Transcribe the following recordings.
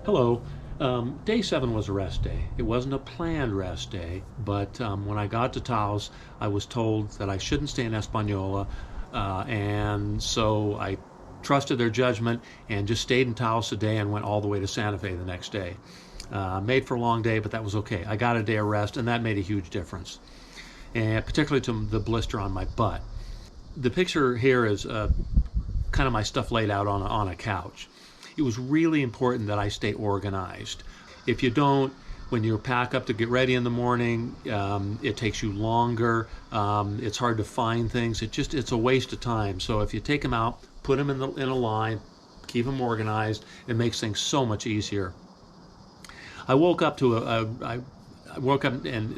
Hello. Day 7 was a rest day. It wasn't a planned rest day, but when I got to Taos, I was told that I shouldn't stay in Española, and so I trusted their judgment and just stayed in Taos a day and went all the way to Santa Fe the next day. Made for a long day, but that was okay. I got a day of rest, and that made a huge difference, and particularly to the blister on my butt. The picture here is kind of my stuff laid out on a couch. It was really important that I stay organized. If you don't, when you pack up to get ready in the morning, it takes you longer. It's hard to find things. It's a waste of time. So if you take them out, put them in a line, keep them organized, it makes things so much easier. I woke up and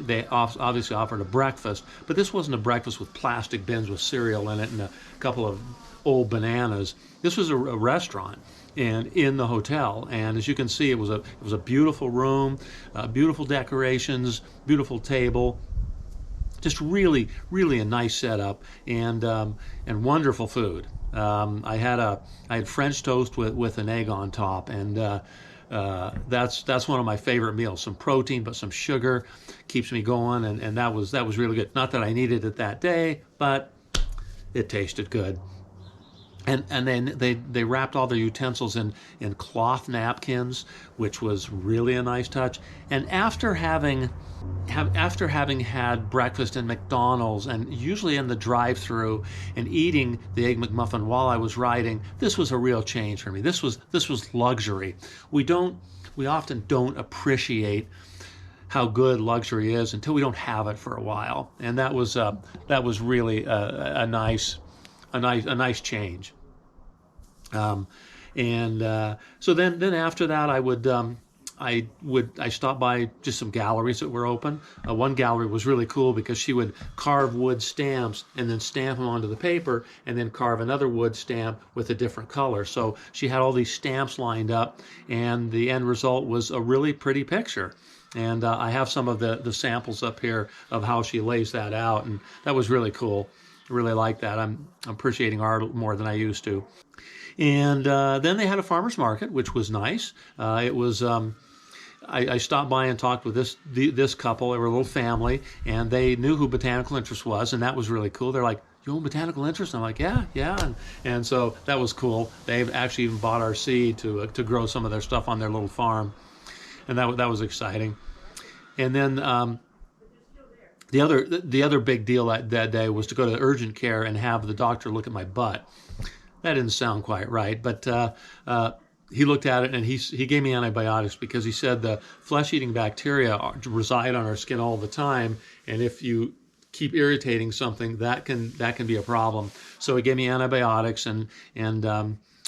they obviously offered a breakfast, but this wasn't a breakfast with plastic bins with cereal in it and a couple of old bananas. This was a restaurant and in the hotel, and as you can see, it was a beautiful room, beautiful decorations, beautiful table, just really a nice setup, and wonderful food. I had French toast with an egg on top, and that's one of my favorite meals. Some protein, but some sugar, keeps me going, and that was really good. Not that I needed it that day, but it tasted good. And then they wrapped all their utensils in cloth napkins, which was really a nice touch. And after having had breakfast in McDonald's and usually in the drive-through and eating the Egg McMuffin while I was riding, this was a real change for me. This was luxury. We often don't appreciate how good luxury is until we don't have it for a while. And that was really a nice change. So then after that, I stopped by just some galleries that were open. One gallery was really cool because she would carve wood stamps and then stamp them onto the paper and then carve another wood stamp with a different color. So she had all these stamps lined up, and the end result was a really pretty picture. And I have some of the samples up here of how she lays that out, and that was really cool. I really like that. I'm appreciating art more than I used to. And then they had a farmer's market, which was nice. It was I stopped by and talked with this couple. They were a little family, and they knew who Botanical Interest was, and that was really cool. They're like, "You own Botanical Interest?" And I'm like, "Yeah." And so that was cool. They've actually even bought our seed to grow some of their stuff on their little farm, and that was exciting. And then the other big deal that day was to go to urgent care and have the doctor look at my butt. That didn't sound quite right, but he looked at it and he gave me antibiotics because he said the flesh-eating bacteria reside on our skin all the time, and if you keep irritating something, that can be a problem. So he gave me antibiotics and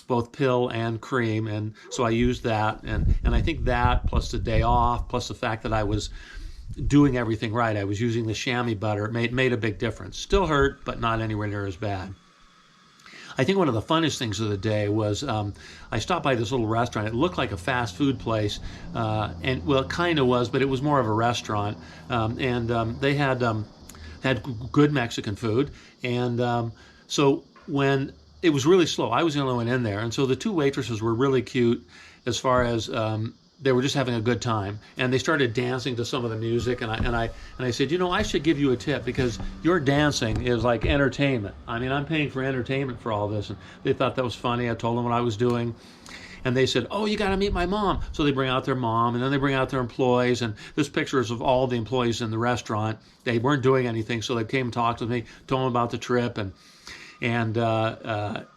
both pill and cream, and so I used that, and I think that plus the day off, plus the fact that I was doing everything right, I was using the chamois butter, made a big difference. Still hurt, but not anywhere near as bad. I think one of the funnest things of the day was I stopped by this little restaurant. It looked like a fast food place, and well, it kind of was, but it was more of a restaurant. They had good Mexican food, and so when it was really slow, I was the only one in there, and so the two waitresses were really cute as far as they were just having a good time, and they started dancing to some of the music, and I said, I should give you a tip because your dancing is like entertainment. I mean, I'm paying for entertainment for all this, and they thought that was funny. I told them what I was doing, and they said, "Oh, you got to meet my mom." So they bring out their mom, and then they bring out their employees, and this picture is of all the employees in the restaurant. They weren't doing anything, so they came and talked with me, told them about the trip, and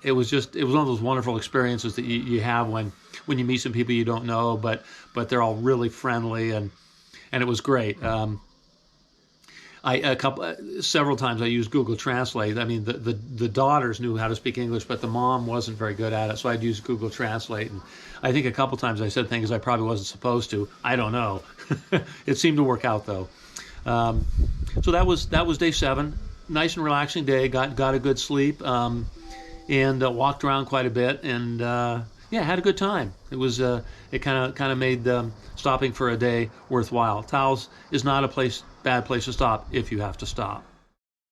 it was one of those wonderful experiences that you have when you meet some people you don't know, but they're all really friendly, and it was great. Several times I used Google Translate. I mean, the daughters knew how to speak English, but the mom wasn't very good at it, so I'd use Google Translate. And I think a couple times I said things I probably wasn't supposed to. I don't know. It seemed to work out though. So that was day 7. Nice and relaxing day. Got a good sleep, and walked around quite a bit, and had a good time. It was it kind of made stopping for a day worthwhile. Taos is not a bad place to stop if you have to stop.